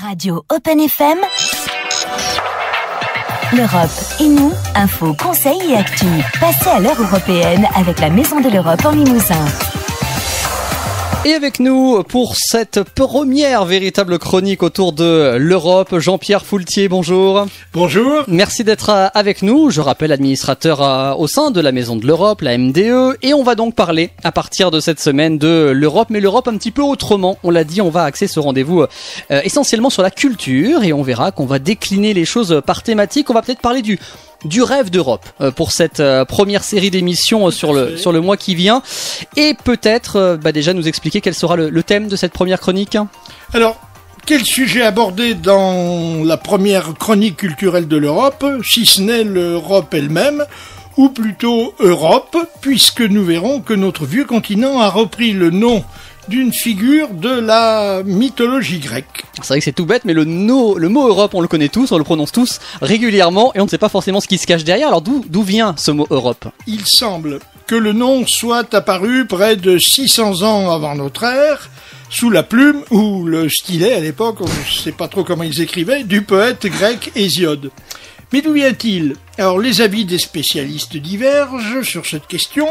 Radio Open FM, l'Europe et nous, info, conseils et actu. Passez à l'heure européenne avec la Maison de l'Europe en Limousin. Et avec nous pour cette première véritable chronique autour de l'Europe, Jean-Pierre Foultier, bonjour. Bonjour. Merci d'être avec nous. Je rappelle, administrateur au sein de la Maison de l'Europe, la MDE. Et on va donc parler à partir de cette semaine de l'Europe, mais l'Europe un petit peu autrement. On l'a dit, on va axer ce rendez-vous essentiellement sur la culture et on verra qu'on va décliner les choses par thématique. On va peut-être parler du rêve d'Europe pour cette première série d'émissions sur le mois qui vient, et peut-être déjà nous expliquer quel sera le thème de cette première chronique. Alors, quel sujet aborder dans la première chronique culturelle de l'Europe, si ce n'est l'Europe elle-même, ou plutôt Europe, puisque nous verrons que notre vieux continent a repris le nom d'une figure de la mythologie grecque. C'est vrai que c'est tout bête, mais le mot Europe, on le connaît tous, on le prononce tous régulièrement, et on ne sait pas forcément ce qui se cache derrière. Alors d'où vient ce mot Europe ? Il semble que le nom soit apparu près de 600 ans avant notre ère, sous la plume, ou le stylet à l'époque, on ne sait pas trop comment ils écrivaient, du poète grec Hésiode. Mais d'où vient-il ? Alors les avis des spécialistes divergent sur cette question.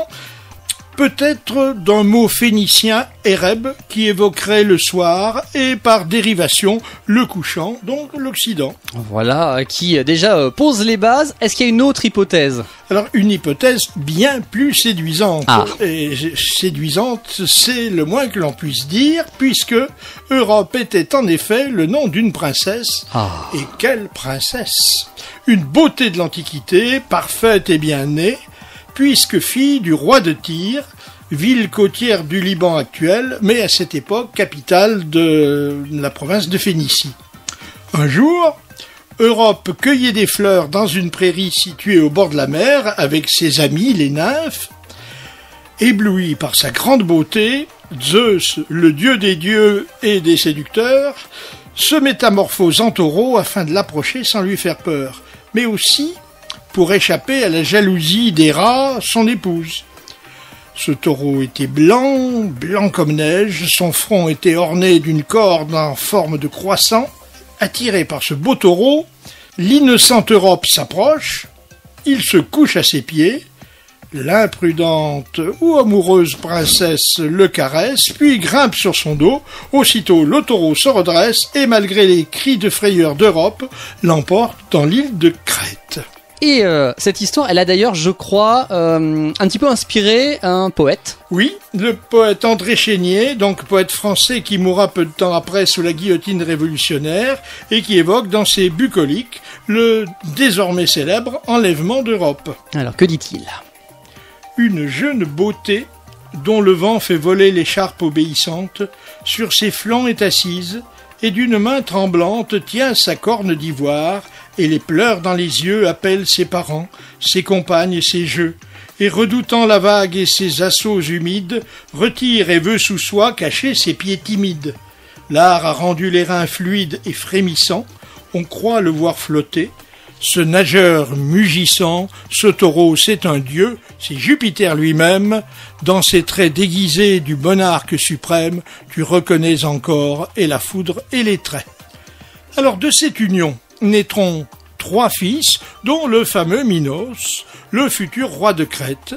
Peut-être d'un mot phénicien, Ereb, qui évoquerait le soir, et par dérivation, le couchant, donc l'Occident. Voilà, qui déjà pose les bases. Est-ce qu'il y a une autre hypothèse ? Alors, une hypothèse bien plus séduisante. Ah. Et séduisante, c'est le moins que l'on puisse dire, puisque Europe était en effet le nom d'une princesse. Ah. Et quelle princesse ! Une beauté de l'Antiquité, parfaite et bien née, puisque fille du roi de Tyr, ville côtière du Liban actuel, mais à cette époque capitale de la province de Phénicie. Un jour, Europe cueillait des fleurs dans une prairie située au bord de la mer avec ses amis, les nymphes. Ébloui par sa grande beauté, Zeus, le dieu des dieux et des séducteurs, se métamorphose en taureau afin de l'approcher sans lui faire peur, mais aussi pour échapper à la jalousie d'Héra, son épouse. Ce taureau était blanc, blanc comme neige, son front était orné d'une corde en forme de croissant. Attiré par ce beau taureau, l'innocente Europe s'approche, il se couche à ses pieds, l'imprudente ou amoureuse princesse le caresse, puis grimpe sur son dos. Aussitôt le taureau se redresse et malgré les cris de frayeur d'Europe, l'emporte dans l'île de Crète. Et cette histoire, elle a d'ailleurs, je crois, un petit peu inspiré un poète. Oui, le poète André Chénier, donc poète français qui mourra peu de temps après sous la guillotine révolutionnaire et qui évoque dans ses bucoliques le désormais célèbre enlèvement d'Europe. Alors, que dit-il ? Une jeune beauté dont le vent fait voler l'écharpe obéissante, sur ses flancs est assise, et d'une main tremblante tient sa corne d'ivoire, et les pleurs dans les yeux appellent ses parents, ses compagnes et ses jeux, et redoutant la vague et ses assauts humides, retire et veut sous soi cacher ses pieds timides. L'art a rendu les reins fluides et frémissants, on croit le voir flotter. Ce nageur mugissant, ce taureau, c'est un dieu, c'est Jupiter lui-même. Dans ses traits déguisés du monarque suprême, tu reconnais encore et la foudre et les traits. Alors de cette union naîtront 3 fils, dont le fameux Minos, le futur roi de Crète,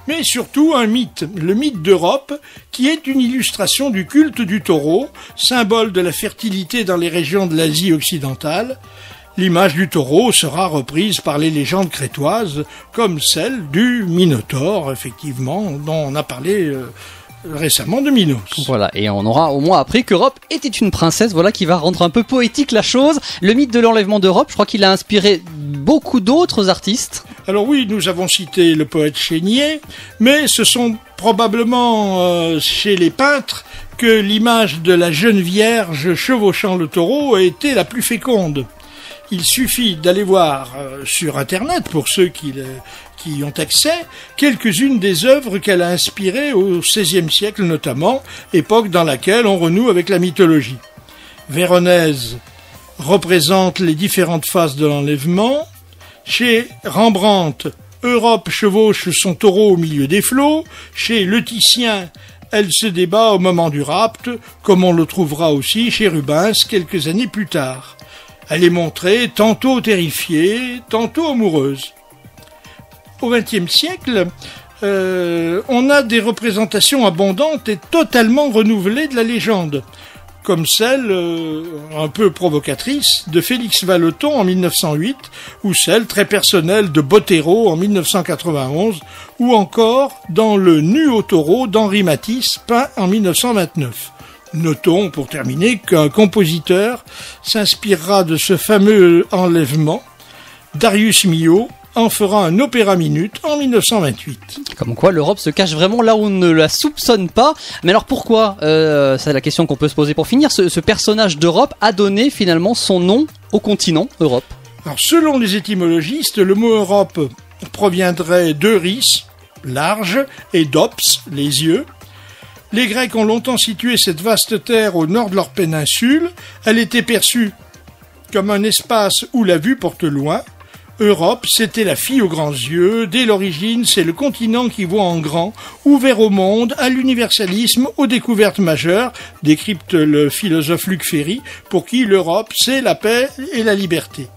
mais surtout un mythe, le mythe d'Europe, qui est une illustration du culte du taureau, symbole de la fertilité dans les régions de l'Asie occidentale. L'image du taureau sera reprise par les légendes crétoises, comme celle du Minotaure, effectivement, dont on a parlé récemment de Minos. Voilà, et on aura au moins appris qu'Europe était une princesse, voilà, qui va rendre un peu poétique la chose. Le mythe de l'enlèvement d'Europe, je crois qu'il a inspiré beaucoup d'autres artistes. Alors oui, nous avons cité le poète Chénier, mais ce sont probablement chez les peintres que l'image de la jeune vierge chevauchant le taureau a été la plus féconde. Il suffit d'aller voir sur Internet, pour ceux qui y ont accès, quelques-unes des œuvres qu'elle a inspirées au XVIe siècle notamment, époque dans laquelle on renoue avec la mythologie. Véronèse représente les différentes phases de l'enlèvement. Chez Rembrandt, Europe chevauche son taureau au milieu des flots. Chez Le Titien, Elle se débat au moment du rapt, comme on le trouvera aussi chez Rubens quelques années plus tard. Elle est montrée tantôt terrifiée, tantôt amoureuse. Au XXe siècle, on a des représentations abondantes et totalement renouvelées de la légende, comme celle, un peu provocatrice, de Félix Vallotton en 1908, ou celle très personnelle de Bottero en 1991, ou encore dans Le Nu au taureau d'Henri Matisse, peint en 1929. Notons, pour terminer, qu'un compositeur s'inspirera de ce fameux enlèvement. Darius Milhaud en fera un opéra minute en 1928. Comme quoi l'Europe se cache vraiment là où on ne la soupçonne pas. Mais alors pourquoi, c'est la question qu'on peut se poser pour finir, ce personnage d'Europe a donné finalement son nom au continent Europe? Alors selon les étymologistes, le mot Europe proviendrait d'Euris, large, et d'ops, les yeux. Les Grecs ont longtemps situé cette vaste terre au nord de leur péninsule. Elle était perçue comme un espace où la vue porte loin. Europe, c'était la fille aux grands yeux. Dès l'origine, c'est le continent qui voit en grand, ouvert au monde, à l'universalisme, aux découvertes majeures, décrypte le philosophe Luc Ferry, pour qui l'Europe, c'est la paix et la liberté.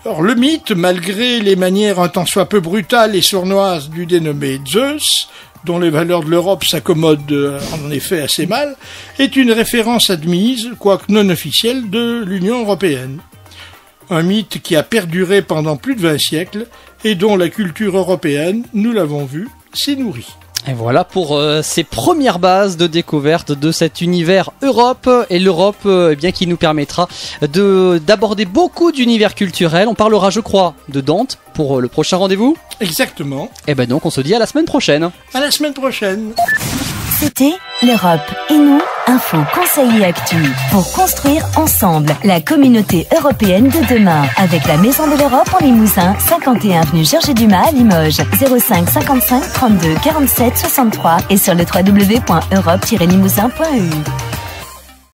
Or, le mythe, malgré les manières un tant soit peu brutales et sournoises du dénommé Zeus, dont les valeurs de l'Europe s'accommodent en effet assez mal, est une référence admise, quoique non officielle, de l'Union européenne. Un mythe qui a perduré pendant plus de 20 siècles et dont la culture européenne, nous l'avons vu, s'est nourrie. Et voilà pour ces premières bases de découverte de cet univers Europe, et l'Europe eh bien qui nous permettra d'aborder beaucoup d'univers culturels. On parlera, je crois, de Dante pour le prochain rendez-vous. Exactement. Et ben donc on se dit à la semaine prochaine. À la semaine prochaine. C'était l'Europe et nous, info, conseils et actu pour construire ensemble la communauté européenne de demain avec la Maison de l'Europe en Limousin, 51 avenue Georges Dumas à Limoges, 05 55 32 47 63 et sur le www.europe-limousin.eu.